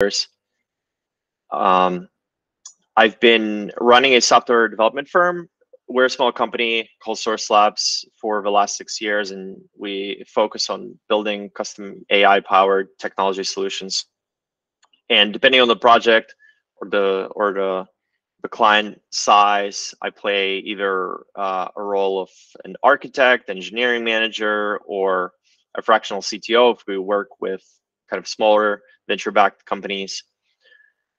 I've been running a software development firm. We're a small company called Source Labs for the last 6 years, and we focus on building custom AI-powered technology solutions. And depending on the project or the client size, I play either a role of an architect, engineering manager, or a fractional CTO if we work with kind of smaller venture-backed companies.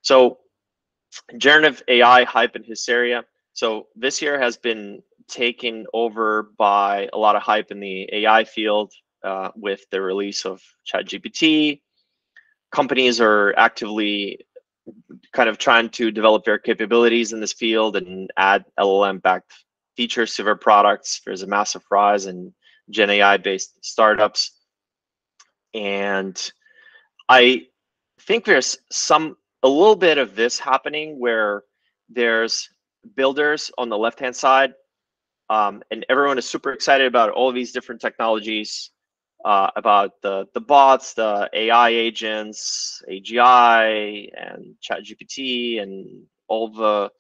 So generative AI hype and hysteria. So this year has been taken over by a lot of hype in the AI field with the release of ChatGPT. Companies are actively kind of trying to develop their capabilities in this field and add LLM-backed features to their products. There's a massive rise in Gen AI-based startups. And I think there's a little bit of this happening where there's builders on the left-hand side, and everyone is super excited about all of these different technologies, about the bots, the AI agents, AGI, and ChatGPT, and all the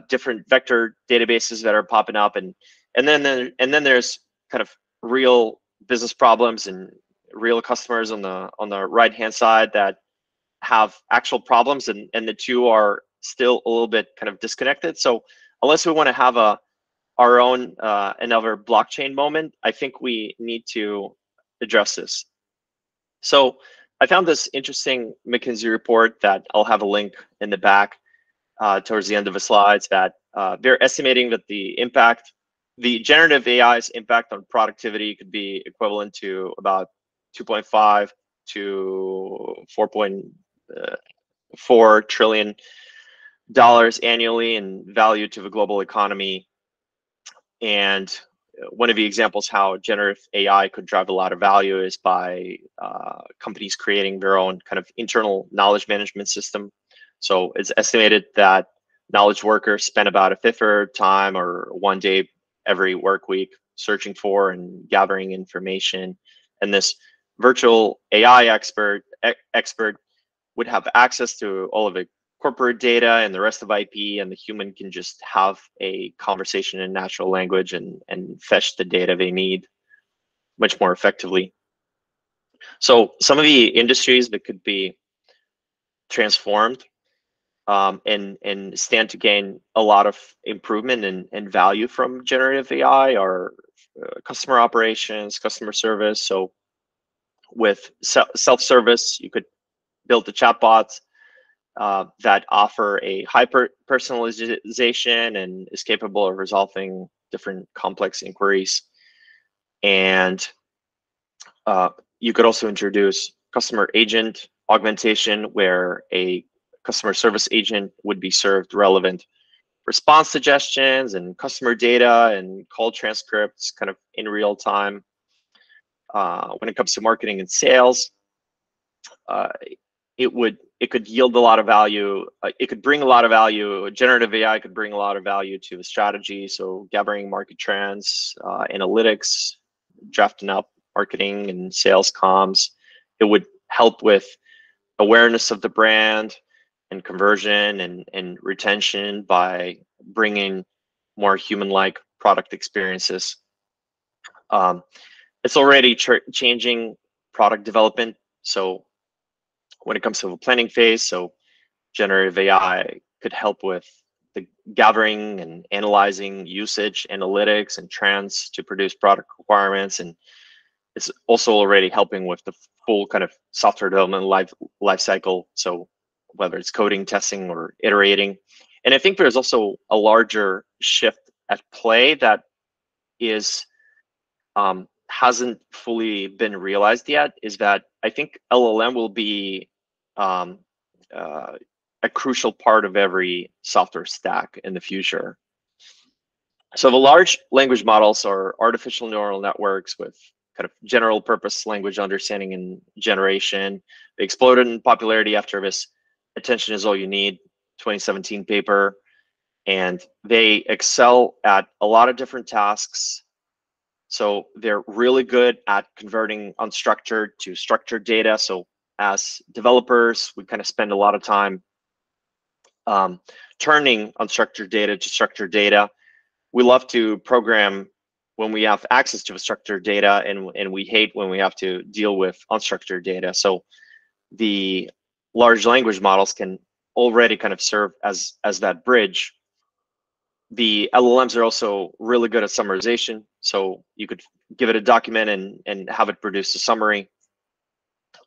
different vector databases that are popping up, and then there's kind of real business problems and real customers on the right-hand side that have actual problems, and the two are still a little bit kind of disconnected. So unless we want to have our own another blockchain moment, I think we need to address this. So I found this interesting McKinsey report that I'll have a link in the back towards the end of the slides, that they're estimating that the generative AI's impact on productivity could be equivalent to about 2.5 to 4.4 trillion dollars annually in value to the global economy. And one of the examples how generative AI could drive a lot of value is by companies creating their own kind of internal knowledge management system. So it's estimated that knowledge workers spend about a fifth of their time or 1 day every work week searching for and gathering information. And this virtual AI expert would have access to all of the corporate data and the rest of IP, and the human can just have a conversation in natural language and fetch the data they need much more effectively. So some of the industries that could be transformed and stand to gain a lot of improvement and value from generative AI are customer operations, customer service. So with self-service, you could build the chatbots that offer a hyper personalization and is capable of resolving different complex inquiries. And you could also introduce customer agent augmentation, where a customer service agent would be served relevant response suggestions and customer data and call transcripts kind of in real time. When it comes to marketing and sales, it could yield a lot of value. It could bring a lot of value. Generative AI could bring a lot of value to the strategy. So gathering market trends, analytics, drafting up marketing and sales comms. It would help with awareness of the brand and conversion and retention by bringing more human-like product experiences. It's already changing product development. So when it comes to the planning phase, so generative AI could help with the gathering and analyzing usage, analytics, and trends to produce product requirements. And it's also already helping with the full kind of software development life cycle. So whether it's coding, testing, or iterating. And I think there's also a larger shift at play that is hasn't fully been realized yet, is that I think LLM will be a crucial part of every software stack in the future. So the large language models are artificial neural networks with kind of general purpose language understanding and generation. They exploded in popularity after this Attention is All You Need 2017 paper, and they excel at a lot of different tasks. So they're really good at converting unstructured to structured data. So as developers, we kind of spend a lot of time turning unstructured data to structured data. We love to program when we have access to structured data, and we hate when we have to deal with unstructured data. So the large language models can already kind of serve as that bridge. The LLMs are also really good at summarization. So you could give it a document and have it produce a summary,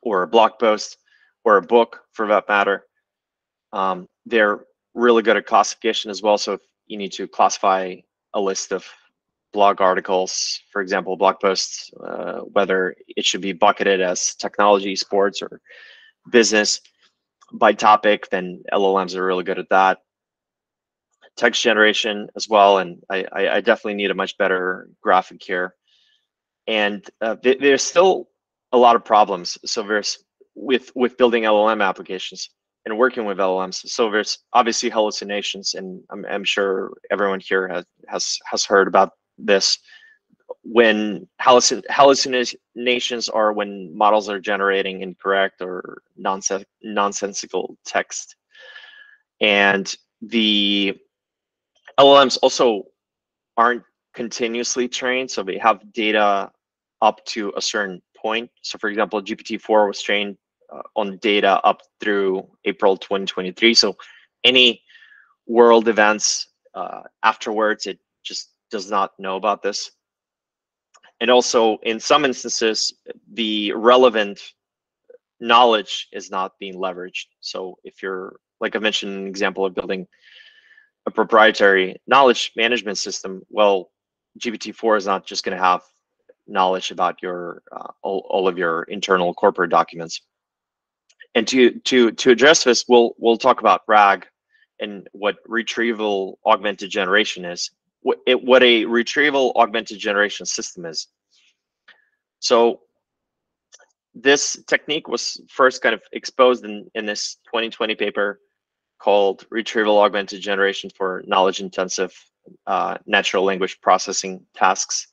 or a blog post, or a book for that matter. They're really good at classification as well. So if you need to classify a list of blog articles, for example, blog posts, whether it should be bucketed as technology, sports, or business by topic, then LLMs are really good at that. Text generation as well, and I definitely need a much better graphic here. And there's still a lot of problems. So there's with building LLM applications and working with LLMs. So there's obviously hallucinations, and I'm sure everyone here has heard about this. When hallucinations are when models are generating incorrect or nonsensical text, and the LLMs also aren't continuously trained, so they have data up to a certain point. So for example, GPT-4 was trained on data up through April 2023. So any world events afterwards, it just does not know about this. And also in some instances, the relevant knowledge is not being leveraged. So if you're, like I mentioned, an example of building a proprietary knowledge management system, well, GPT-4 is not just going to have knowledge about your all of your internal corporate documents. And to address this, we'll talk about RAG and what retrieval augmented generation is. What a retrieval augmented generation system is. So this technique was first kind of exposed in this 2020 paper called Retrieval Augmented Generation for Knowledge-Intensive Natural Language Processing Tasks.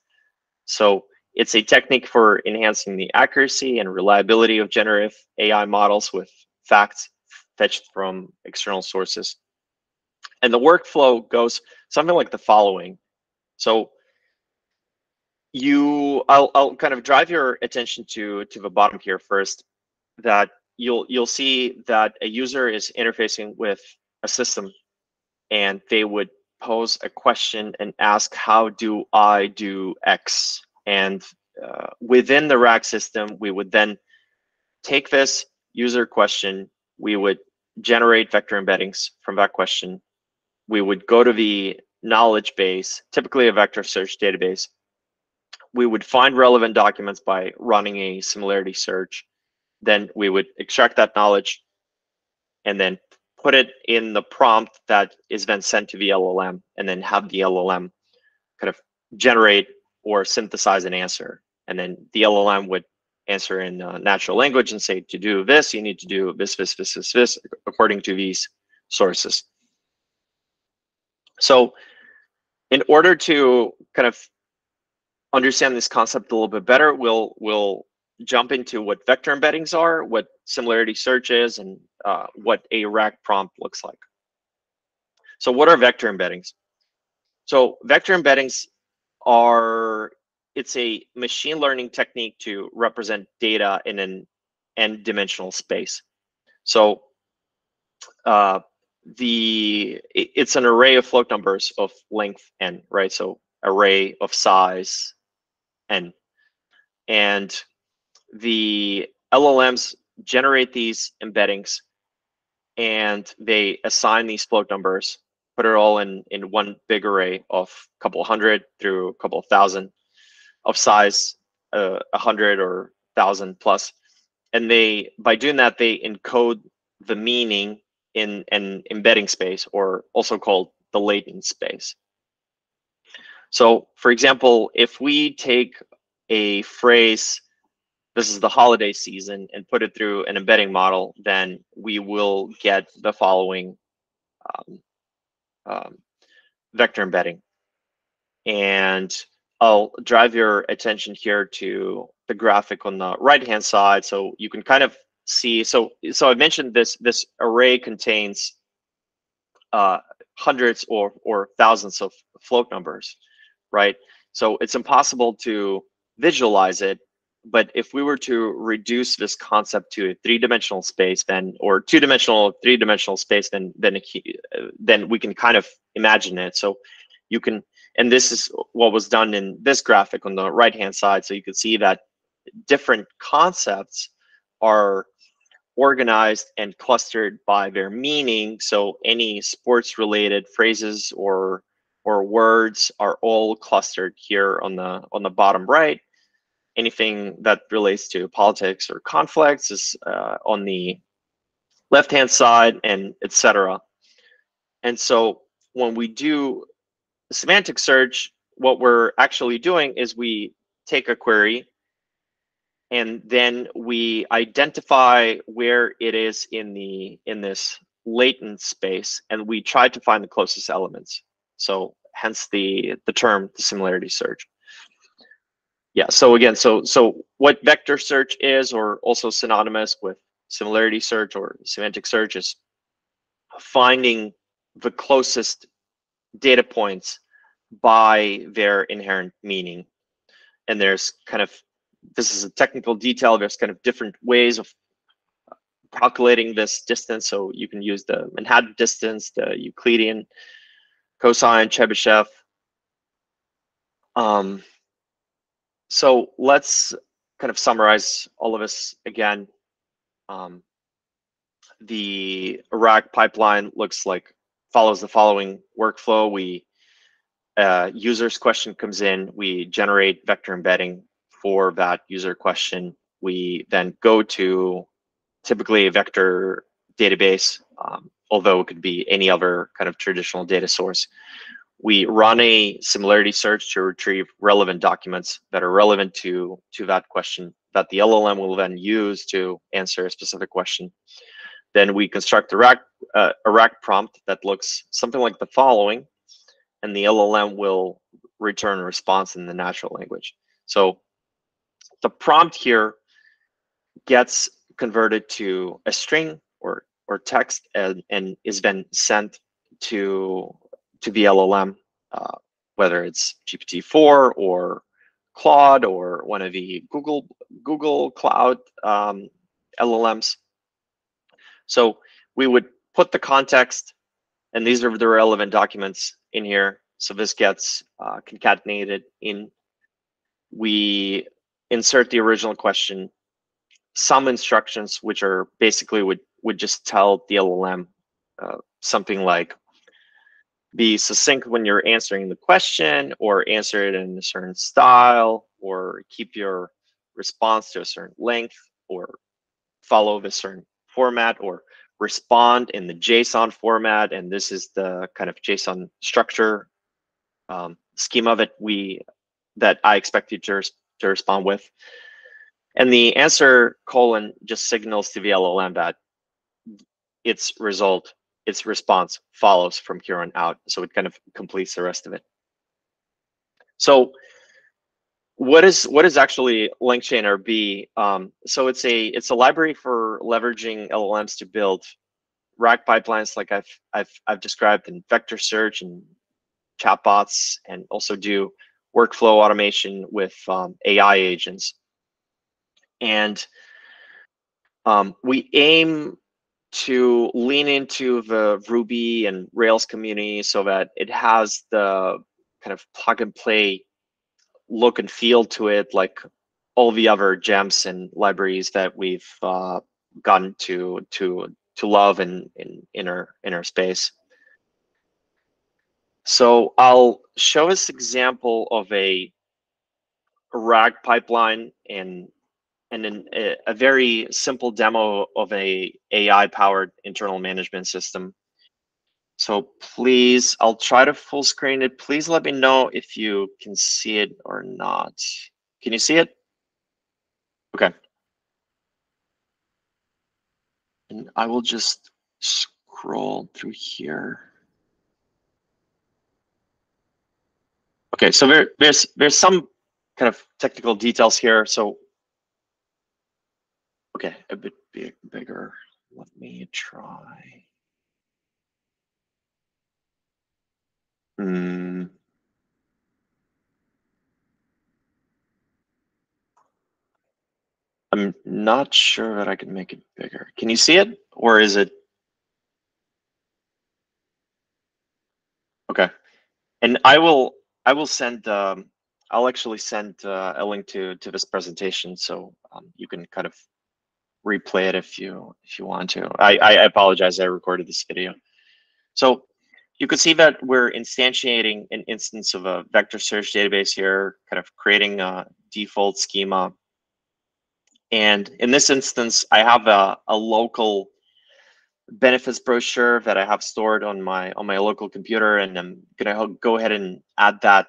So it's a technique for enhancing the accuracy and reliability of generative AI models with facts fetched from external sources. And the workflow goes something like the following. So I'll kind of drive your attention to the bottom here first, that you'll see that a user is interfacing with a system, and they would pose a question and ask, how do I do X? And within the RAG system, we would then take this user question, we would generate vector embeddings from that question. We would go to the knowledge base, typically a vector search database. We would find relevant documents by running a similarity search. Then we would extract that knowledge and then put it in the prompt that is then sent to the LLM, and then have the LLM kind of generate or synthesize an answer. And then the LLM would answer in natural language and say, to do this, you need to do this, according to these sources. So in order to kind of understand this concept a little bit better, we'll jump into what vector embeddings are, what similarity search is, and what a RAG prompt looks like. So what are vector embeddings? So vector embeddings it's a machine learning technique to represent data in an n-dimensional space. So it's an array of float numbers of length n, right? So array of size n. And the LLMs generate these embeddings, and they assign these float numbers, put it all in one big array of a couple hundred through a couple of thousand of size, 100 or 1,000 plus. And by doing that, they encode the meaning in an embedding space, or also called the latent space. So for example, if we take a phrase, this is the holiday season, and put it through an embedding model, then we will get the following vector embedding. And I'll drive your attention here to the graphic on the right-hand side, so you can kind of see, so I mentioned this array contains hundreds or thousands of float numbers, right? So it's impossible to visualize it. But if we were to reduce this concept to a three-dimensional space, then, or two-dimensional, three-dimensional space, then we can kind of imagine it. So you can, and this is what was done in this graphic on the right-hand side. So you can see that different concepts are organized and clustered by their meaning. So any sports-related phrases or words are all clustered here on the bottom right. Anything that relates to politics or conflicts is on the left-hand side, and etc. And so when we do semantic search, what we're actually doing is we take a query and then we identify where it is in this latent space, and we try to find the closest elements. So hence the term, the similarity search. Yeah, so again, so what vector search is, or also synonymous with similarity search or semantic search, is finding the closest data points by their inherent meaning. And there's kind of, this is a technical detail, there's kind of different ways of calculating this distance. So you can use the Manhattan distance, the Euclidean, cosine, Chebyshev. So let's kind of summarize all of this again. The RAG pipeline follows the following workflow. User's question comes in, we generate vector embedding for that user question. We then go to typically a vector database, although it could be any other kind of traditional data source. We run a similarity search to retrieve relevant documents that are relevant to that question that the LLM will then use to answer a specific question. Then we construct a RAG prompt that looks something like the following, and the LLM will return a response in the natural language. So the prompt here gets converted to a string or text and is then sent to the LLM, whether it's GPT-4 or Claude or one of the Google Cloud LLMs. So we would put the context, and these are the relevant documents in here. So this gets concatenated in. We insert the original question, some instructions, which are basically would just tell the LLM something like, be succinct when you're answering the question, or answer it in a certain style, or keep your response to a certain length, or follow a certain format, or respond in the JSON format. And this is the kind of JSON structure schema that I expect you to respond with. And the answer colon just signals to the LLM that its response follows from here on out. So it kind of completes the rest of it. So what is actually LangChain.rb? So it's a library for leveraging LLMs to build RAG pipelines, like I've described, in vector search and chatbots, and also do workflow automation with AI agents. And we aim to lean into the Ruby and Rails community so that it has the kind of plug and play look and feel to it, like all the other gems and libraries that we've gotten to love in our space. So I'll show this example of a RAG pipeline and then a very simple demo of a AI-powered internal management system. So please, I'll try to full screen it. Please let me know if you can see it or not. Can you see it? Okay. And I will just scroll through here. Okay, so there's some kind of technical details here. So okay, a bit be bigger. Let me try. I'm not sure that I can make it bigger. Can you see it, or is it okay? And I will send I'll actually send a link to this presentation, so you can kind of replay it if you want to. I apologize. I recorded this video. So you can see that we're instantiating an instance of a vector search database here, kind of creating a default schema. And in this instance, I have a local benefits brochure that I have stored on my local computer, and I'm gonna go ahead and add that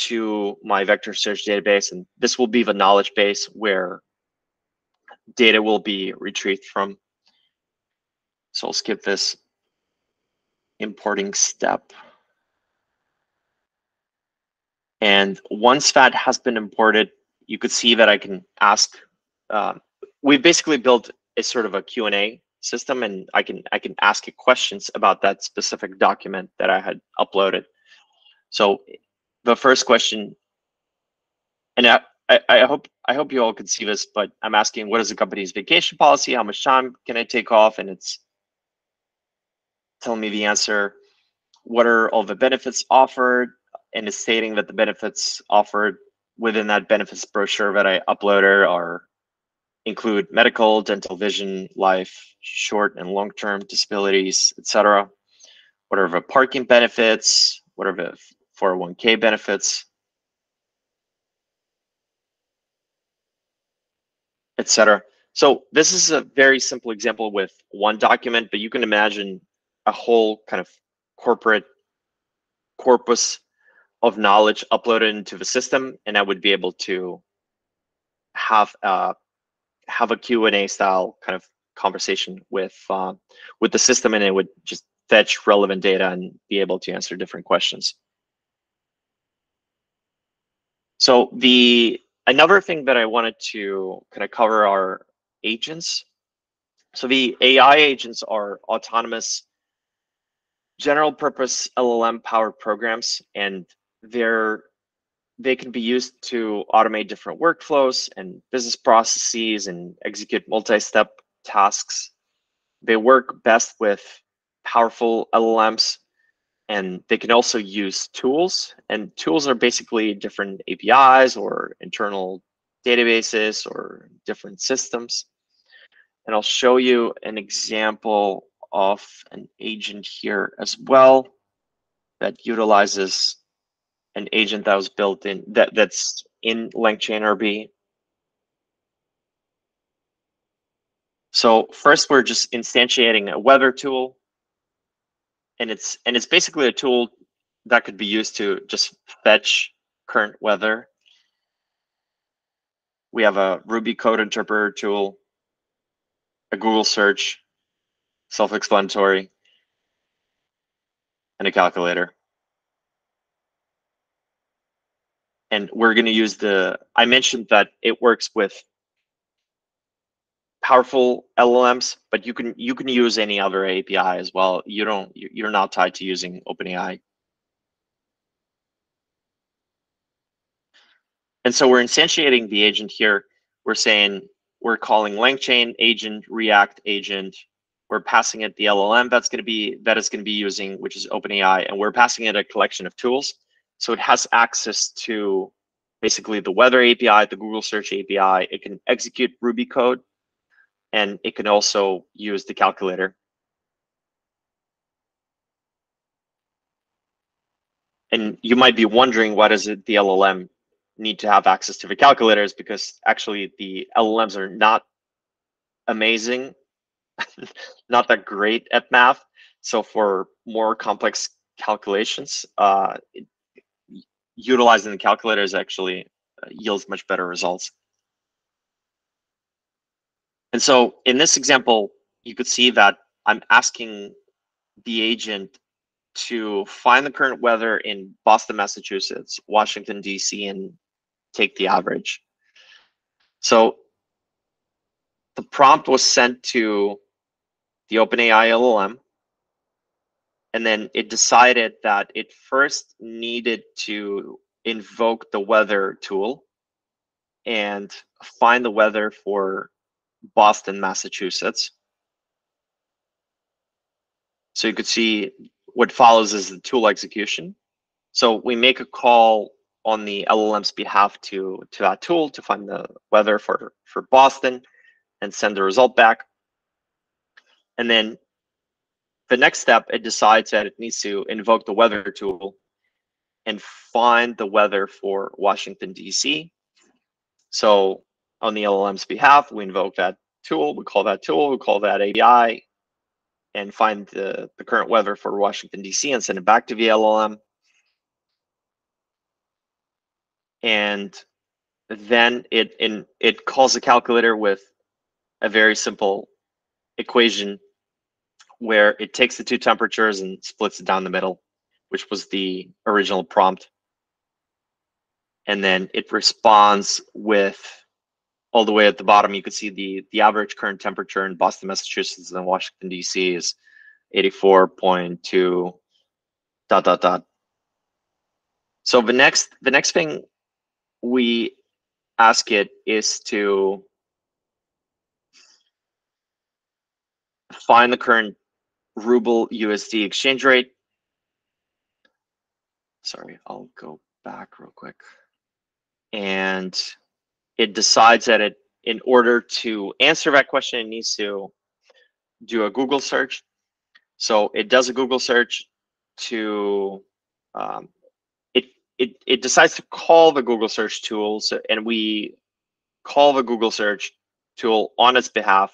to my vector search database, and this will be the knowledge base where data will be retrieved from. So I'll skip this importing step. And once that has been imported, you could see that I can ask. We've basically built a sort of a Q&A system, and I can ask it questions about that specific document that I had uploaded. So the first question, and I hope you all can see this, but I'm asking, what is the company's vacation policy? How much time can I take off? And it's telling me the answer. What are all the benefits offered? And it's stating that the benefits offered within that benefits brochure that I uploaded are include medical, dental, vision, life, short and long-term disabilities, etc. What are the parking benefits? What are the 401k benefits, etc. So this is a very simple example with one document, but you can imagine a whole kind of corporate corpus of knowledge uploaded into the system, and I would be able to have a Q&A style kind of conversation with the system, and it would just fetch relevant data and be able to answer different questions. So another thing that I wanted to kind of cover are agents. So the AI agents are autonomous general purpose LLM powered programs, and they can be used to automate different workflows and business processes and execute multi-step tasks. They work best with powerful LLMs, and they can also use tools. And tools are basically different APIs or internal databases or different systems. And I'll show you an example of an agent here as well that utilizes an agent that was built in that's in LangChain.rb. So first, we're just instantiating a weather tool, and it's basically a tool that could be used to just fetch current weather. We have a Ruby code interpreter tool, a Google search, self-explanatory, and a calculator. And we're going to use I mentioned that it works with powerful LLMs, but you can use any other API as well. You're not tied to using OpenAI. And so we're instantiating the agent here. We're saying we're calling LangChain agent, React agent. We're passing it the LLM that is going to be using, which is OpenAI, and we're passing it a collection of tools. So it has access to basically the weather API, the Google search API. It can execute Ruby code, and it can also use the calculator. And you might be wondering, why does the LLM need to have access to the calculators? Because actually the LLMs are not amazing, not that great at math. So for more complex calculations, utilizing the calculators actually yields much better results. And so in this example, you could see that I'm asking the agent to find the current weather in Boston, Massachusetts, Washington, DC, and take the average. So the prompt was sent to the OpenAI LLM, and then it decided that it first needed to invoke the weather tool and find the weather for Boston, Massachusetts. So you could see what follows is the tool execution. So we make a call on the LLM's behalf to that tool to find the weather for Boston and send the result back. And then the next step, it decides that it needs to invoke the weather tool and find the weather for Washington, D.C. So on the LLM's behalf, we invoke that tool, we call that API, and find the current weather for Washington, D.C. and send it back to the LLM. And then it calls the calculator with a very simple equation where it takes the two temperatures and splits it down the middle, which was the original prompt. And then it responds with, all the way at the bottom, you can see the average current temperature in Boston, Massachusetts and Washington, D.C. is 84.2 ... So the next thing we ask it is to find the current ruble USD exchange rate. Sorry, I'll go back real quick. And it decides that in order to answer that question, it needs to do a Google search. So it does a Google search to, it decides to call the Google search tool. So, and we call the Google search tool on its behalf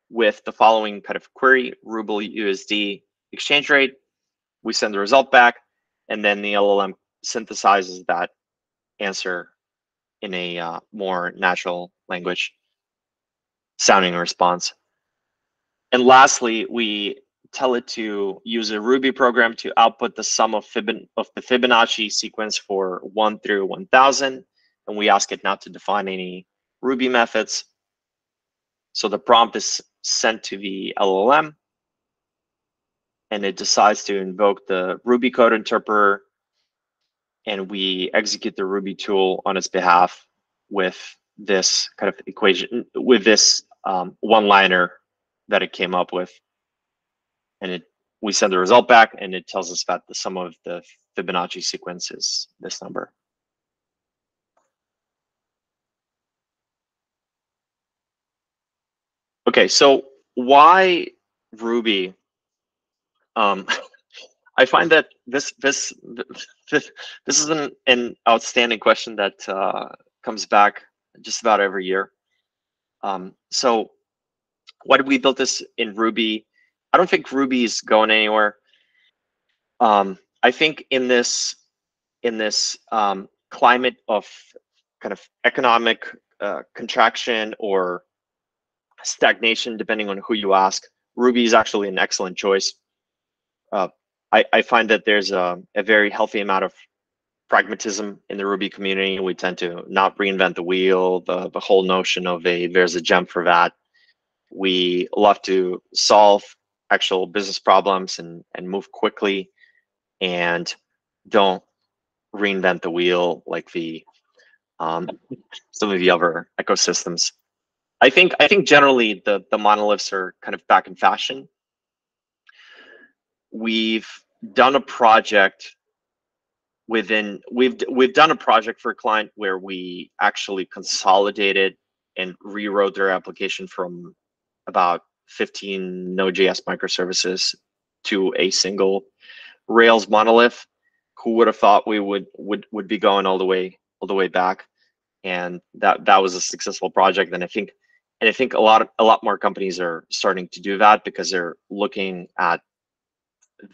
with the following kind of query: ruble USD exchange rate. We send the result back, and then the LLM synthesizes that answer in a more natural language sounding response. And lastly, we tell it to use a Ruby program to output the sum of the Fibonacci sequence for 1 through 1000. And we ask it not to define any Ruby methods. So the prompt is sent to the LLM, and it decides to invoke the Ruby code interpreter, and we execute the Ruby tool on its behalf with this kind of equation, with this one-liner that it came up with. And we send the result back, and it tells us that the sum of the Fibonacci sequence is this number. Okay, so why Ruby? I find that this is an outstanding question that comes back just about every year. So why did we build this in Ruby? I don't think Ruby is going anywhere. I think in this climate of kind of economic contraction or stagnation, depending on who you ask, Ruby is actually an excellent choice. I find that there's a very healthy amount of pragmatism in the Ruby community. We tend to not reinvent the wheel, the whole notion of there's a gem for that. We love to solve actual business problems and move quickly, and don't reinvent the wheel like some of the other ecosystems. I think generally the monoliths are kind of back in fashion. We've done a project we've done a project for a client where we actually consolidated and rewrote their application from about 15 Node.js microservices to a single Rails monolith. Who would have thought we would be going all the way back? And that was a successful project. And I think a lot more companies are starting to do that because they're looking at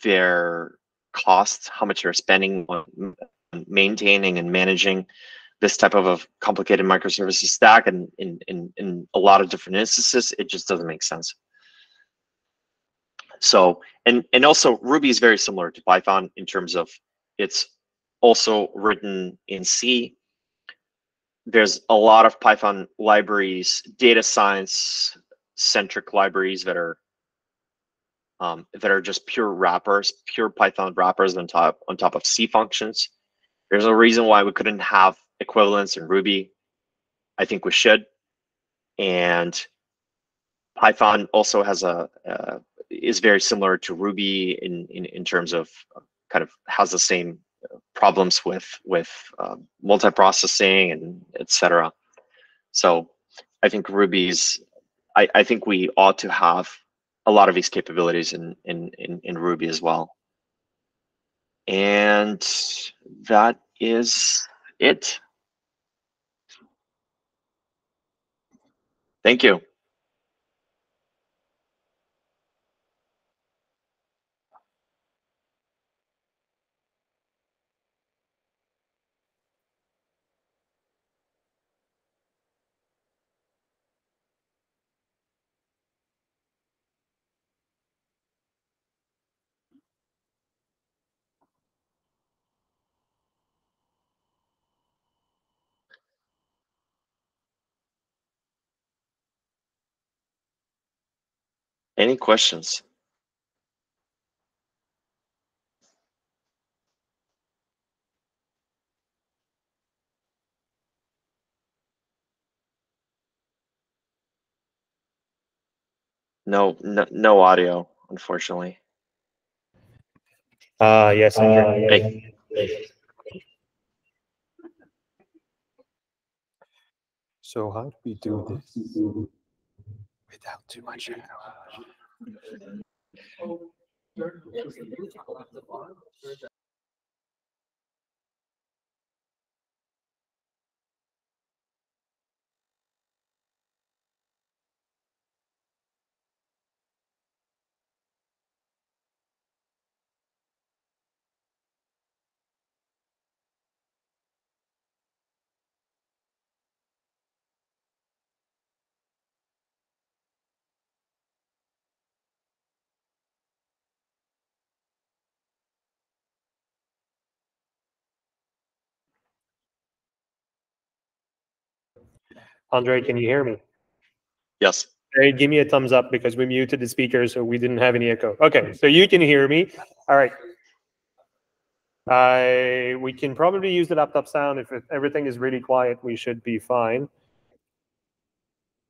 their costs, how much they're spending on maintaining and managing this type of a complicated microservices stack, and in a lot of different instances, it just doesn't make sense. So, and also Ruby is very similar to Python in terms of it's also written in C. there's a lot of Python libraries, data science centric libraries that are just pure wrappers, pure Python wrappers on top of C functions. There's a reason why we couldn't have equivalents in Ruby. I think we should. And Python also has is very similar to Ruby in terms of kind of has the same problems with multiprocessing and etc. So I think I think we ought to have a lot of these capabilities in Ruby as well. And that is it. Thank you. Any questions? No audio, unfortunately. Yes, Andrei. So how do we do this without too much echo? Andrei, can you hear me? Yes. Hey, give me a thumbs up because we muted the speaker, so we didn't have any echo. Okay, so you can hear me. All right. We can probably use the laptop sound. If everything is really quiet, we should be fine.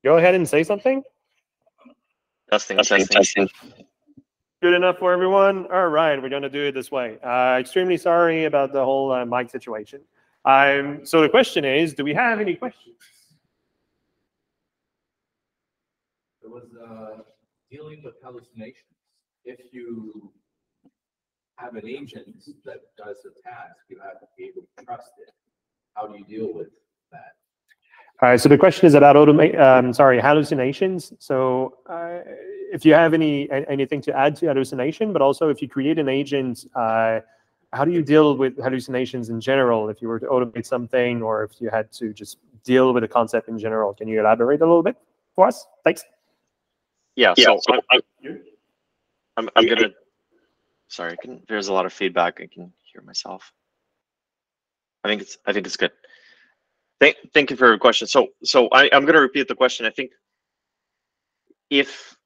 Go ahead and say something. Testing. Good enough for everyone? All right, we're going to do it this way. Extremely sorry about the whole mic situation. So the question is, do we have any questions? There was dealing with hallucinations. If you have an agent that does a task, you have to be able to trust it. How do you deal with that? All right, so the question is about hallucinations. So if you have anything to add to hallucination, but also if you create an agent, how do you deal with hallucinations in general? If you were to automate something, or if you had to just deal with a concept in general, can you elaborate a little bit for us? Thanks. Yeah. So I'm gonna. Sorry, there's a lot of feedback. I can hear myself. I think it's good. Thank you for your question. So I'm going to repeat the question. I think if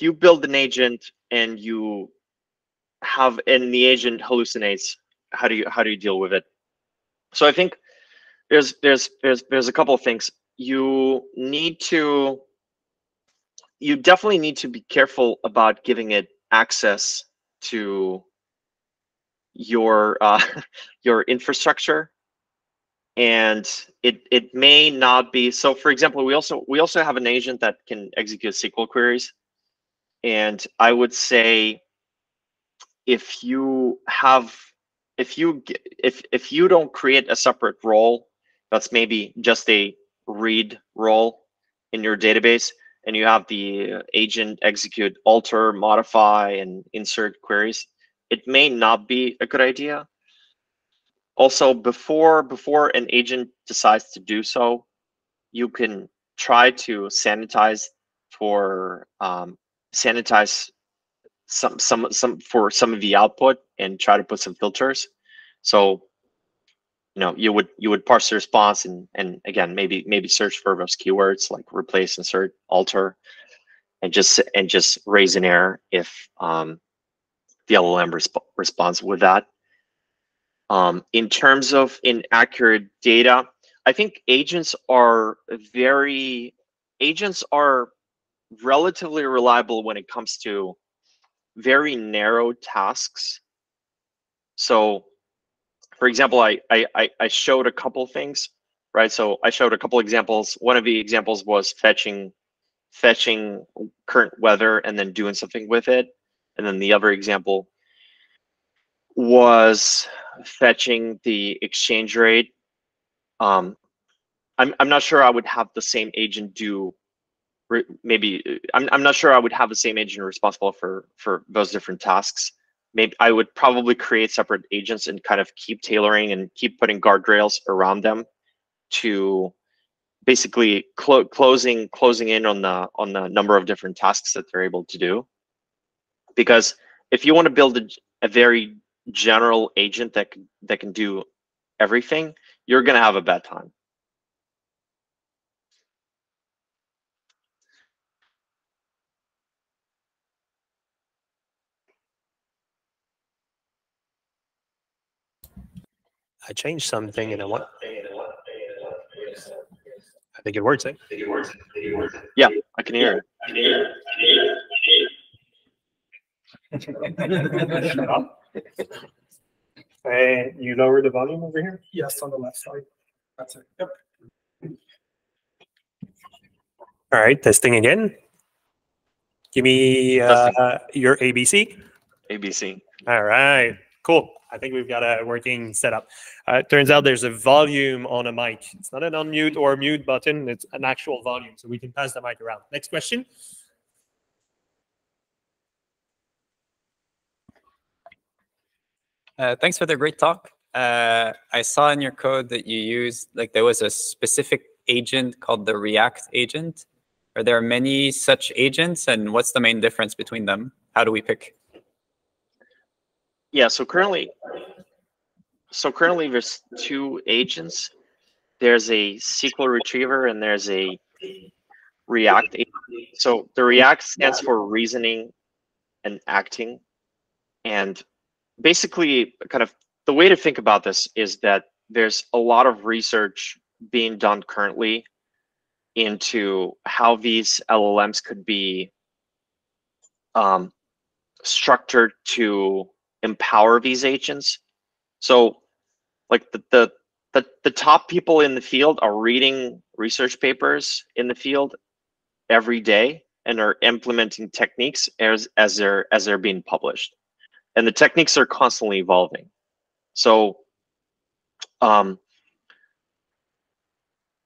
you build an agent and the agent hallucinates, how do you deal with it? So I think there's a couple of things. You definitely need to be careful about giving it access to your your infrastructure. And it may not be so. For example, we also have an agent that can execute SQL queries, and I would say if you don't create a separate role that's maybe just a read role in your database, and you have the agent execute alter, modify, and insert queries, it may not be a good idea. Also, before an agent decides to do so, you can try to sanitize some for some of the output and try to put some filters. So you would parse the response and again maybe search for those keywords like replace, insert, alter, and just raise an error if the LLM responds with that. In terms of inaccurate data, I think agents are relatively reliable when it comes to very narrow tasks. So, for example, I showed a couple things, right? So I showed a couple examples. One of the examples was fetching current weather and then doing something with it. And then the other example was fetching the exchange rate. I'm not sure I would have the same agent do I'm not sure I would have the same agent responsible for those different tasks. Maybe I would probably create separate agents and kind of keep tailoring and keep putting guardrails around them to basically closing in on the number of different tasks that they're able to do. Because if you want to build a very general agent that can do everything, you're going to have a bad time. I changed something and I think it works. Eh? Yeah, I can hear it. Shut up. And you lower the volume over here? Yes, on the left side. That's it. Yep. All right, testing again. Give me your ABC. ABC. All right, cool. I think we've got a working setup. Turns out there's a volume on a mic. It's not an unmute or mute button. It's an actual volume, so we can pass the mic around. Next question. Thanks for the great talk. I saw in your code that you used, like there was a specific agent called the React agent. Are there many such agents, and what's the main difference between them? How do we pick? Yeah, so currently there's two agents. There's a SQL retriever and there's a React agent. So the React stands for reasoning and acting. And basically, kind of the way to think about this is that there's a lot of research being done currently into how these LLMs could be structured to empower these agents. So like the top people in the field are reading research papers in the field every day and are implementing techniques as they're being published. And the techniques are constantly evolving. So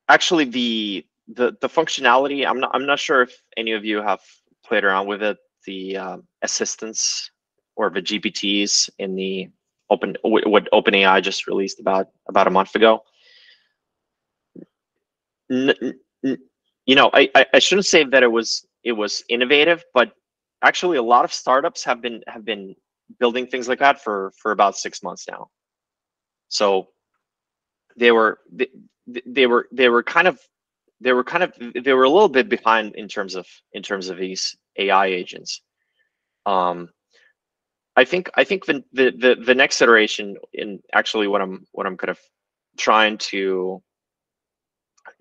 actually the functionality, I'm not sure if any of you have played around with it, the assistants or the GPTs in the what OpenAI just released about a month ago. You know, I shouldn't say that it was innovative, but actually a lot of startups have been building things like that for about 6 months now. So they were a little bit behind in terms of these AI agents. I think the next iteration in actually what I'm kind of trying to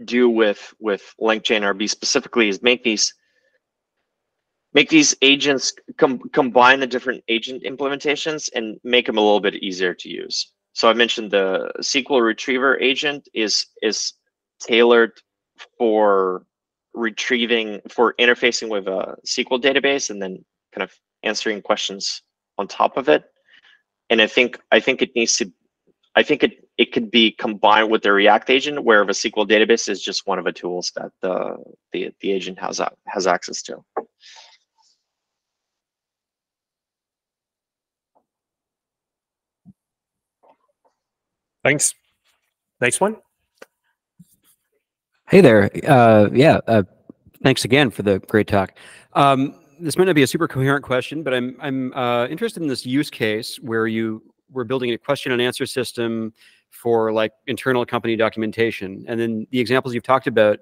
do with LangChain.rb specifically is make these agents combine the different agent implementations and make them a little bit easier to use. So I mentioned the SQL retriever agent is tailored for interfacing with a SQL database and then kind of answering questions on top of it. And I think it could be combined with the React agent, where the SQL database is just one of the tools that the agent has access to. Thanks. Next one. Hey there. Thanks again for the great talk. This might not be a super coherent question, but I'm interested in this use case where you were building a question and answer system for like internal company documentation. And then the examples you've talked about,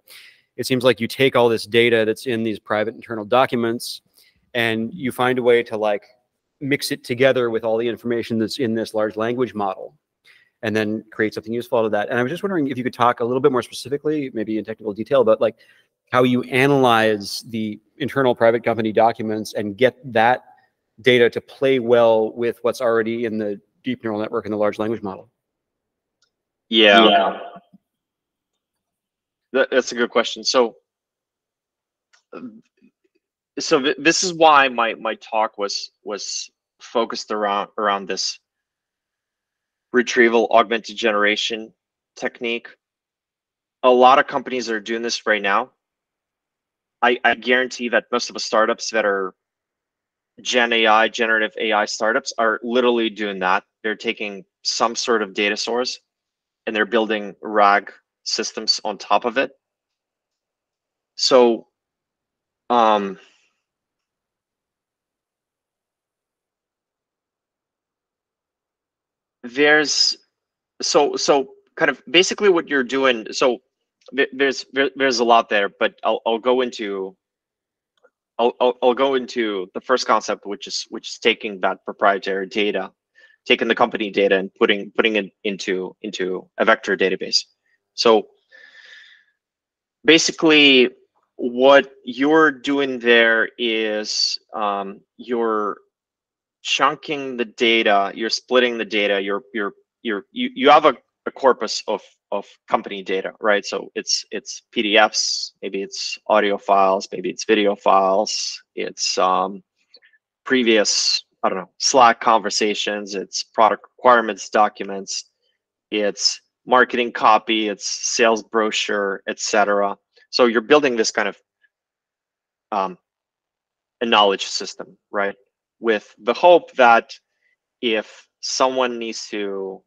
it seems like you take all this data that's in these private internal documents and you find a way to like mix it together with all the information that's in this large language model and then create something useful out of that. And I was just wondering if you could talk a little bit more specifically, maybe in technical detail, about like how you analyze the internal private company documents and get that data to play well with what's already in the deep neural network and the large language model. Yeah. That's a good question. So this is why my talk was focused around this retrieval augmented generation technique. A lot of companies are doing this right now. I guarantee that most of the startups that are generative AI startups are literally doing that. They're taking some sort of data source and they're building RAG systems on top of it. So there's kind of basically what you're doing. So there's a lot there, but I'll go into the first concept, which is taking that proprietary data, taking the company data and putting it into a vector database. So basically what you're doing there is you're chunking the data, you're splitting the data, you have a corpus of company data, right? So it's PDFs, maybe it's audio files, maybe it's video files, it's previous, I don't know, Slack conversations, it's product requirements documents, it's marketing copy, it's sales brochure, etc. So you're building this kind of a knowledge system, right? With the hope that if someone needs to,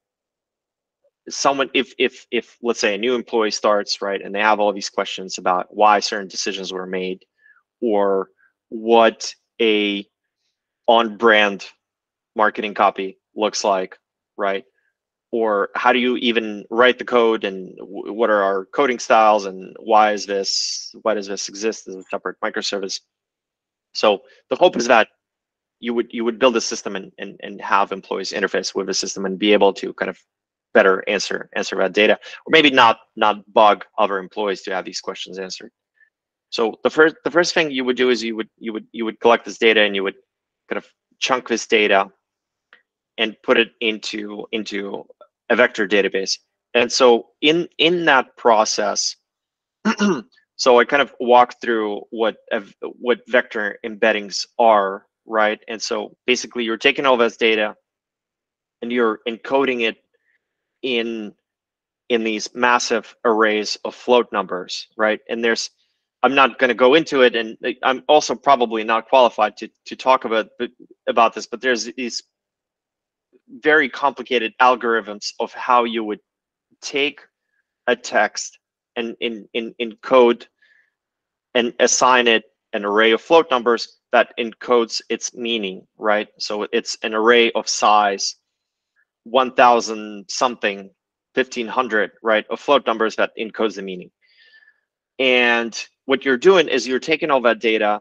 if let's say a new employee starts, right, and they have all these questions about why certain decisions were made, or what a on-brand marketing copy looks like, right? Or how do you even write the code, and what are our coding styles, and why does this exist as a separate microservice? So the hope is that you would build a system and have employees interface with the system and be able to kind of better answer that data, or maybe not bug other employees to have these questions answered. So the first thing you would do is you would collect this data, and you would kind of chunk this data and put it into a vector database. And so in that process, so I kind of walk through what vector embeddings are, right? And so basically you're taking all this data and you're encoding it in these massive arrays of float numbers, right? And I'm not going to go into it, and I'm also probably not qualified to talk about this, but there's these very complicated algorithms of how you would take a text and encode and assign it an array of float numbers that encodes its meaning, right? So it's an array of size 1,000 something, 1,500, right, of float numbers that encodes the meaning. And what you're doing is you're taking all that data,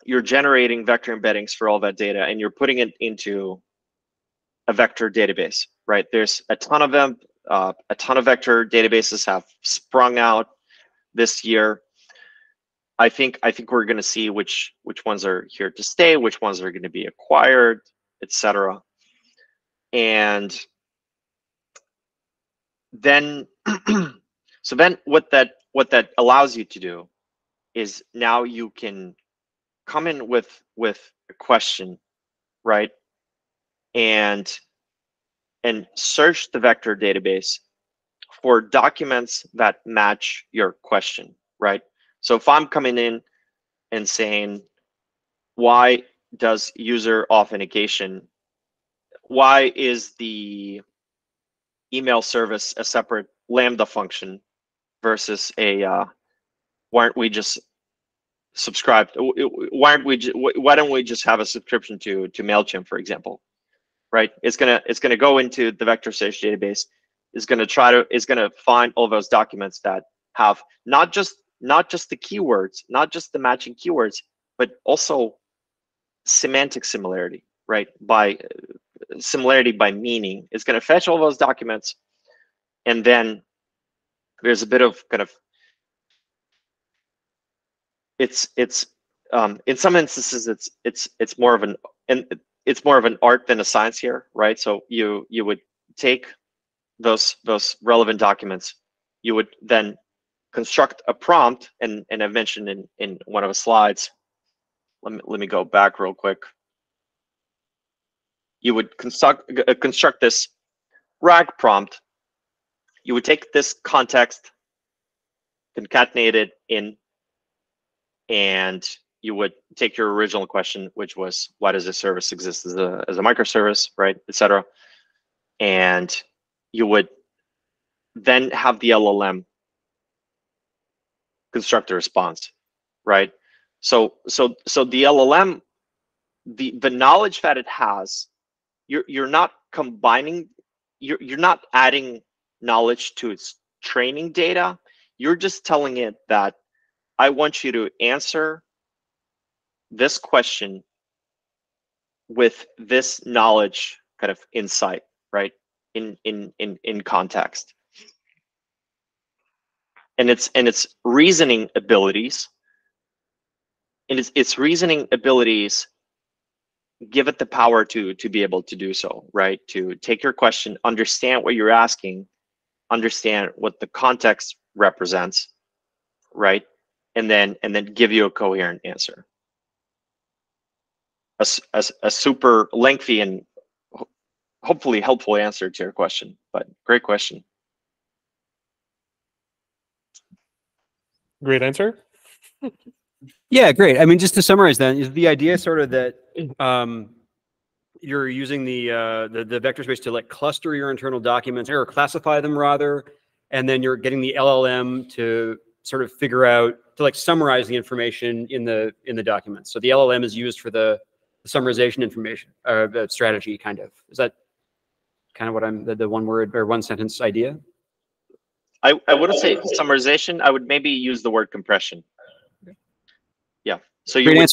you're generating vector embeddings for all that data, and you're putting it into a vector database, right? There's a ton of them. A ton of vector databases have sprung out this year. I think we're going to see which ones are here to stay, which ones are going to be acquired, etc. And then, so then what that allows you to do is now you can come in with a question, right? And search the vector database for documents that match your question, right? So if I'm coming in and saying, why does user authentication, why is the email service a separate Lambda function versus a, why aren't we just subscribed? Why don't we just have a subscription to MailChimp, for example, right? It's gonna go into the vector search database. is going to find all those documents that have not just the keywords, not just the matching keywords, but also semantic similarity, right? By similarity by meaning. It's going to fetch all those documents, and then there's a bit of kind of it's in some instances it's more of an art than a science here, right? So you would take those relevant documents, you would then construct a prompt, and I've mentioned in one of the slides. Let me go back real quick. You would construct this RAG prompt. You would take this context, concatenate it in, and you would take your original question, which was, why does this service exist as a microservice, right, etc. And you would then have the LLM construct a response, right? So the LLM, the knowledge that it has, you're not combining, you're not adding knowledge to its training data. You're just telling it that I want you to answer this question with this knowledge kind of insight, right? In context. And its reasoning abilities, and its reasoning abilities give it the power to be able to do so, right? To take your question, understand what you're asking, understand what the context represents, right? And then give you a coherent answer. A super lengthy and hopefully helpful answer to your question, but great question. Great answer. Yeah, great. I mean, just to summarize then, is the idea sort of that you're using the vector space to like cluster your internal documents or classify them rather, and then you're getting the LLM to sort of figure out, to like summarize the information in the documents. So the LLM is used for the summarization information strategy, kind of. Is that kind of what I'm the one word or one sentence idea? I wouldn't say summarization. I would maybe use the word compression. Yeah. So you would,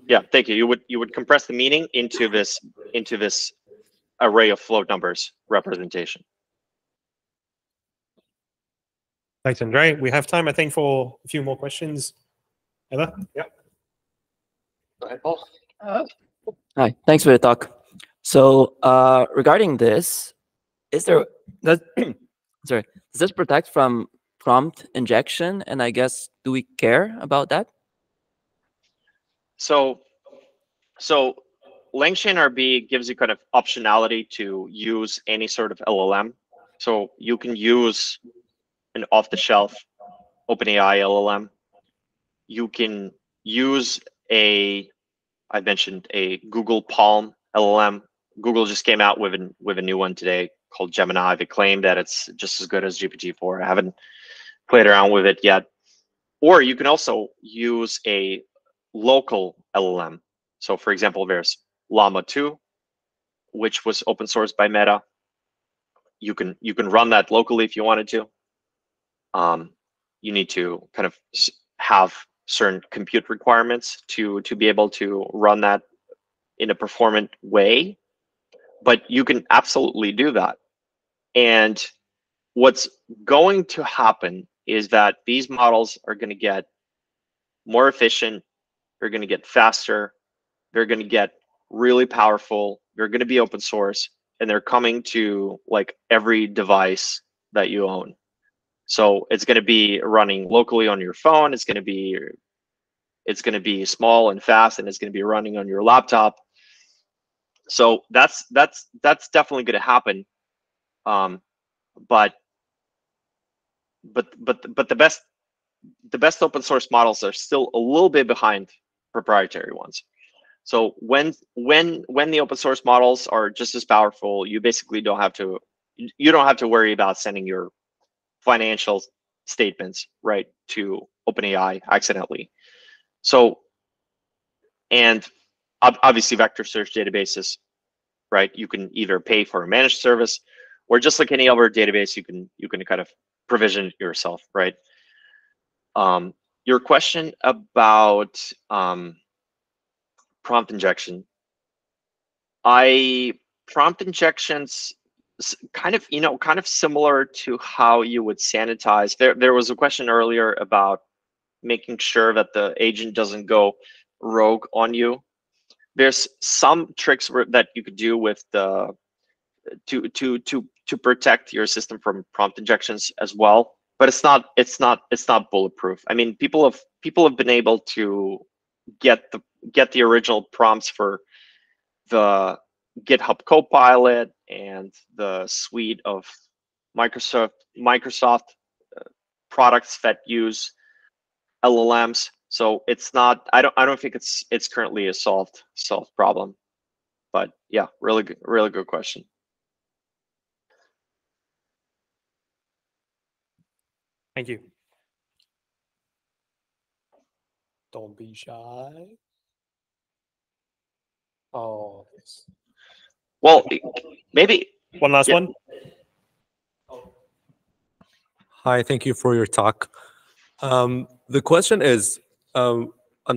yeah, thank you. You would compress the meaning into this array of float numbers representation. Thanks, Andrei. We have time, I think, for a few more questions. Ella? Yeah. Go ahead, Paul. Hi, thanks for the talk. So regarding this, does this protect from prompt injection? And I guess, do we care about that? So Generative.rb gives you kind of optionality to use any sort of LLM. So you can use an off-the-shelf OpenAI LLM. You can use I mentioned a Google Palm LLM. Google just came out with a new one today called Gemini. They claim that it's just as good as GPT-4. I haven't played around with it yet. Or you can also use a local LLM. So for example, there's Llama 2, which was open sourced by Meta. You can run that locally if you wanted to. You need to kind of have certain compute requirements to be able to run that in a performant way, but you can absolutely do that. And what's going to happen is that these models are going to get more efficient, they're going to get faster, they're going to get really powerful, they're going to be open source, and they're coming to like every device that you own. So it's going to be running locally on your phone, it's going to be small and fast, and it's going to be running on your laptop. So that's definitely going to happen. But the best open source models are still a little bit behind proprietary ones. So when the open source models are just as powerful, you basically don't have to worry about sending your financial statements right to OpenAI accidentally. So, and obviously vector search databases, right? You can either pay for a managed service, or just like any other database, you can kind of provision it yourself, right? Your question about prompt injection. Prompt injections kind of similar to how you would sanitize. There was a question earlier about making sure that the agent doesn't go rogue on you. There's some tricks that you could do with the to protect your system from prompt injections as well, but it's not bulletproof. I mean, people have been able to get the original prompts for the GitHub Copilot and the suite of Microsoft products that use LLMs. So it's not. I don't think it's currently a solved problem. But yeah, really good question. Thank you. Don't be shy. Oh, yes. Well, maybe one last one. Hi, thank you for your talk. The question is, on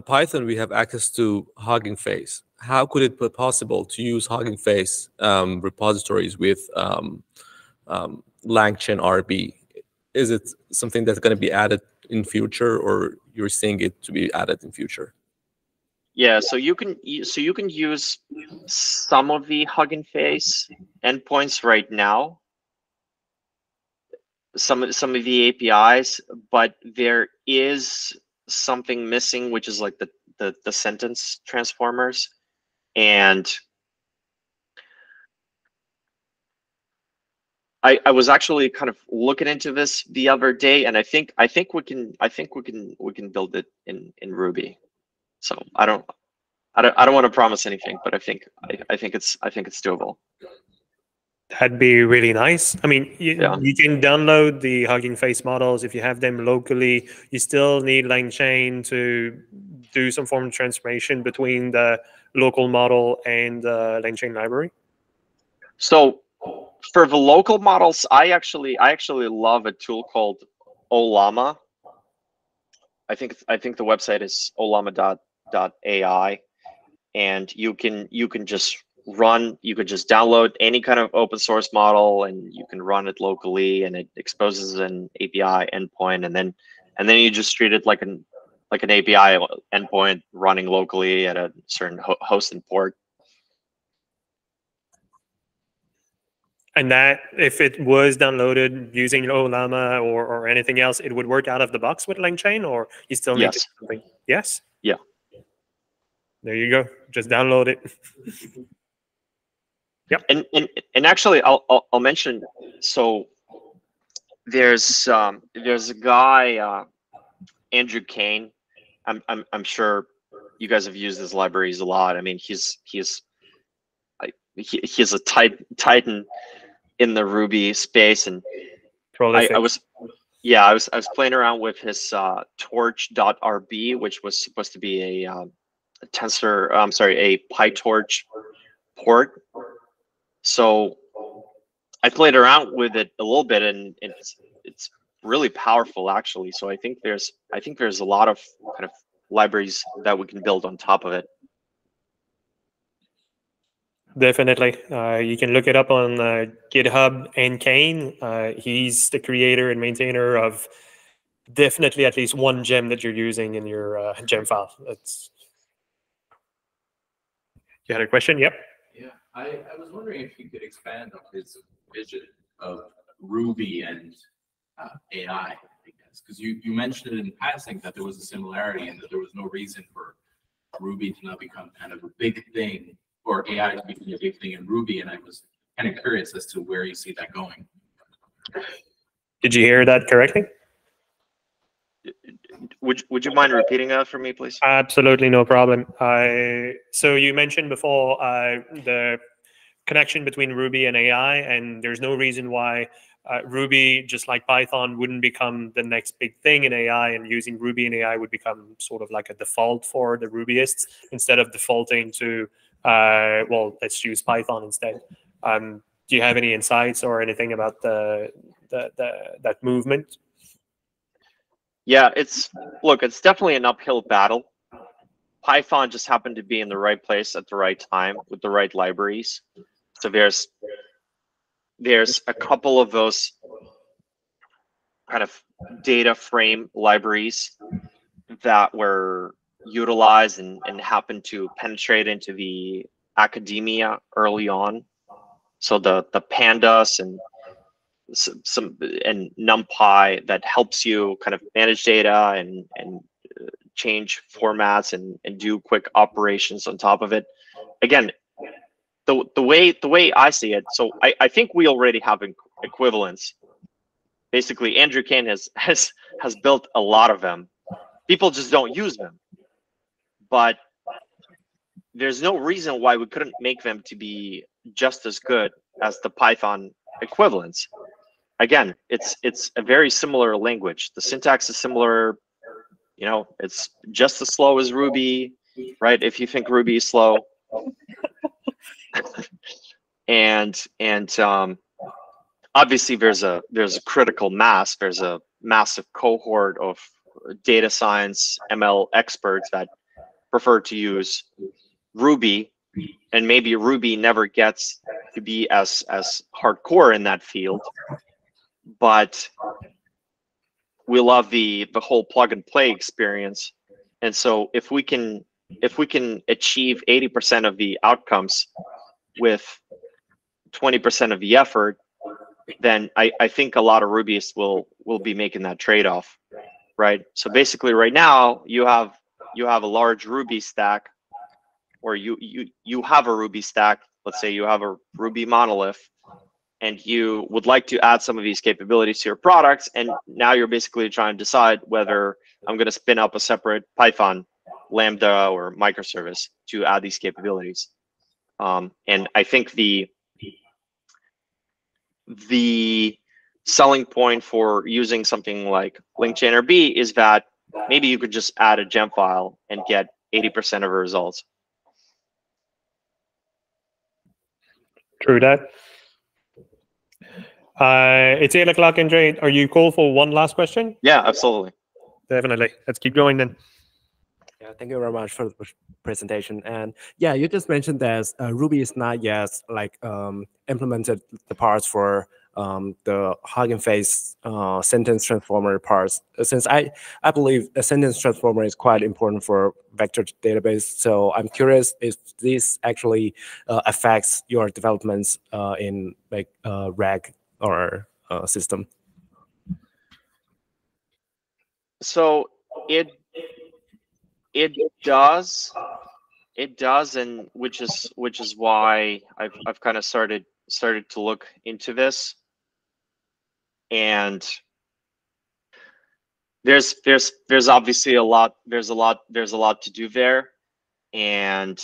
Python, we have access to Hugging Face. How could it be possible to use Hugging Face repositories with LangChain.rb? Is it something that's going to be added in future, or you're seeing it to be added in future? Yeah, so you can use some of the Hugging Face endpoints right now, some of the APIs, but there is something missing, which is like the sentence transformers. And I was actually kind of looking into this the other day, and I think we can build it in Ruby. So I don't want to promise anything, but I think it's doable. That'd be really nice. I mean, you can download the Hugging Face models if you have them locally. You still need LangChain to do some form of transformation between the local model and the LangChain library. So for the local models, I actually love a tool called Ollama. I think the website is ollama.ai, and you can just download any kind of open source model, and you can run it locally, and it exposes an API endpoint, and then you just treat it like an API endpoint running locally at a certain host and port. And that, if it was downloaded using Ollama or anything else, it would work out of the box with LangChain, or you still need to do something? Yes? Yeah. There you go. Just download it. Yep. And actually, I'll mention. So there's a guy, Andrew Kane. I'm sure you guys have used his libraries a lot. I mean, he's a titan in the Ruby space, and I was playing around with his torch.rb, which was supposed to be a PyTorch port. So I played around with it a little bit, and it's really powerful actually. So I think there's a lot of kind of libraries that we can build on top of it. Definitely. You can look it up on GitHub and Kane. He's the creator and maintainer of definitely at least one gem that you're using in your gem file. You had a question? Yep. Yeah, I was wondering if you could expand on his vision of Ruby and AI, I guess, because you mentioned it in passing that there was a similarity and that there was no reason for Ruby to not become kind of a big thing, or AI to become a big thing in Ruby, and I was kind of curious as to where you see that going. Did you hear that correctly? Would you mind repeating that for me, please? Absolutely, no problem. So you mentioned before the connection between Ruby and AI, and there's no reason why Ruby, just like Python, wouldn't become the next big thing in AI, and using Ruby and AI would become sort of like a default for the Rubyists instead of defaulting to, well, let's use Python instead. do you have any insights or anything about that movement? Yeah, it's definitely an uphill battle. Python just happened to be in the right place at the right time with the right libraries. So there's a couple of those kind of data frame libraries that were utilized and happened to penetrate into the academia early on. So the pandas and some and NumPy that helps you kind of manage data and change formats and do quick operations on top of it. Again, the way I see it, so I think we already have equivalents. Basically, Andrew Kane has built a lot of them. People just don't use them. But there's no reason why we couldn't make them to be just as good as the Python equivalents. Again, it's a very similar language. The syntax is similar. You know, it's just as slow as Ruby, right? If you think Ruby is slow. and obviously there's a critical mass. There's a massive cohort of data science ML experts that prefer to use Ruby, and maybe Ruby never gets to be as hardcore in that field, but we love the whole plug and play experience. And so if we can achieve 80% of the outcomes with 20% of the effort, then I think a lot of Rubyists will be making that trade-off, right? So basically right now you have a large Ruby stack, or you have a Ruby stack. Let's say you have a Ruby monolith, and you would like to add some of these capabilities to your products, and now you're basically trying to decide whether I'm going to spin up a separate Python Lambda or microservice to add these capabilities. And I think the selling point for using something like Generative.rb is that maybe you could just add a gem file and get 80% of the results. True that. It's 8 o'clock, Andrei. Are you cool for one last question? Yeah, absolutely. Definitely. Let's keep going then. Yeah, thank you very much for the presentation. And yeah, you just mentioned that Ruby is not yet like implemented the parts for the Hugging Face sentence transformer parts. Since I believe a sentence transformer is quite important for vector database, so I'm curious if this actually affects your developments in like RAG or system. So it does, and which is why I've kind of started to look into this. And there's obviously a lot to do there, and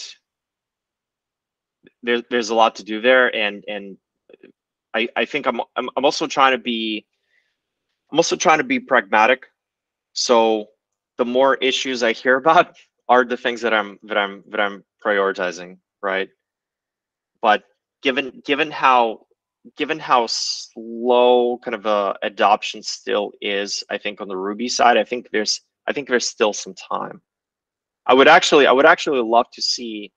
there's a lot to do there, and I think I'm also trying to be pragmatic. So the more issues I hear about are the things that I'm prioritizing, right? But given how slow kind of adoption still is, I think on the Ruby side, I think there's still some time. I would actually love to see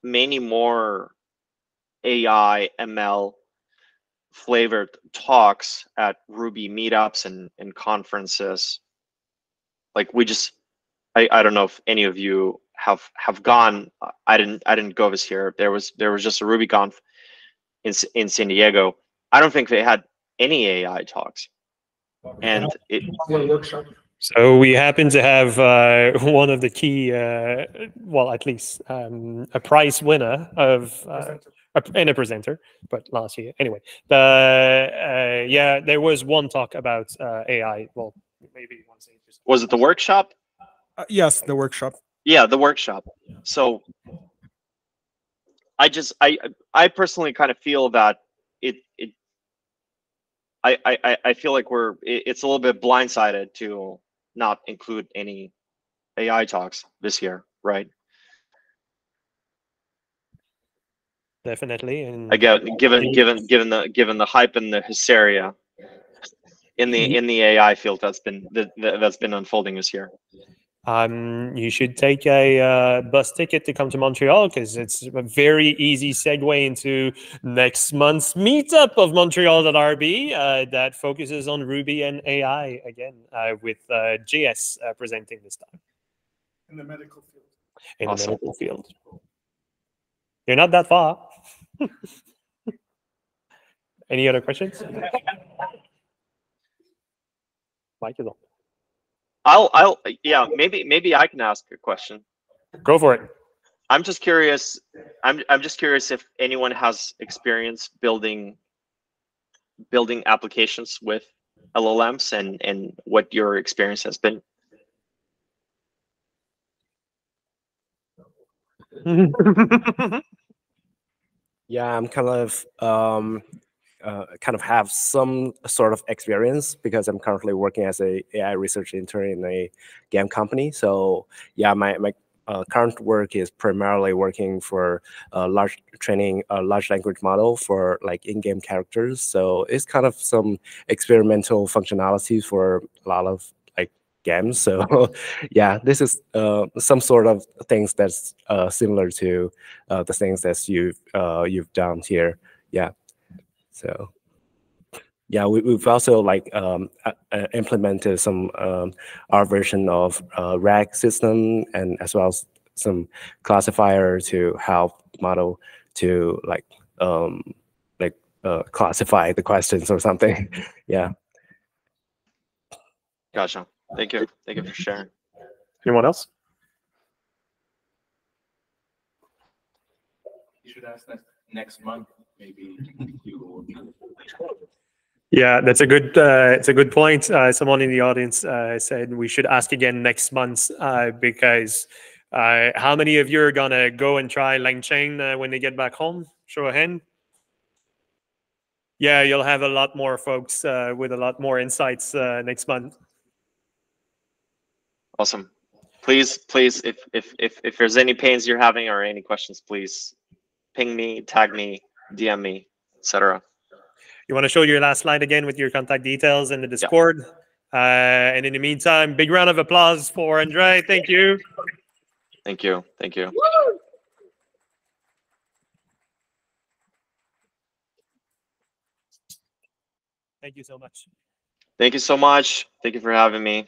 many more AI ML flavored talks at Ruby meetups and conferences. Like I don't know if any of you have gone. I didn't go this year. There was just a RubyConf in San Diego. I don't think they had any AI talks, and So we happen to have one of the key, well, at least a prize winner of and a presenter, but last year anyway. Yeah, there was one talk about AI. Well, maybe once. Was it the workshop? Yes, the workshop. Yeah, the workshop. So I personally kind of feel that I feel like it's a little bit blindsided to not include any AI talks this year, right? Definitely. And Again, given the hype and the hysteria in the AI field that's been unfolding this year. you should take a bus ticket to come to Montreal, because it's a very easy segue into next month's meetup of Montreal.rb that focuses on Ruby and AI again, with JS presenting this time. In the medical field. In Awesome. the medical field. You're not that far. Any other questions? Mike is on. Yeah, maybe I can ask a question. Go for it. I'm just curious. I'm just curious if anyone has experience building applications with LLMs and what your experience has been. Yeah, I'm kind of have some sort of experience because I'm currently working as a AI research intern in a game company. So yeah, my current work is primarily working for training a large language model for like in-game characters. So it's kind of some experimental functionalities for a lot of like games. So yeah, this is some sort of things that's similar to the things that you've done here. Yeah. So yeah, we've also like implemented some our version of RAG system, and as well as some classifier to help model to like classify the questions or something. Yeah. Gotcha. Thank you. Thank you for sharing. Anyone else? You should ask that next month. Maybe you will be. Yeah, that's a good point. Someone in the audience said we should ask again next month, because how many of you are gonna go and try LangChain when they get back home? Show of hand. Yeah, you'll have a lot more folks with a lot more insights next month. Awesome. Please, if there's any pains you're having or any questions, please ping me, tag me, DM me, etc. You want to show your last slide again with your contact details in the Discord? Yeah. And in the meantime, big round of applause for Andrei. Thank you. Thank you. Thank you. Thank you so much. Thank you so much. Thank you for having me.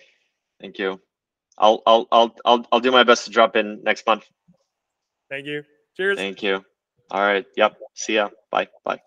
Thank you. I'll do my best to drop in next month. Thank you. Cheers. Thank you. All right. Yep. See ya. Bye. Bye.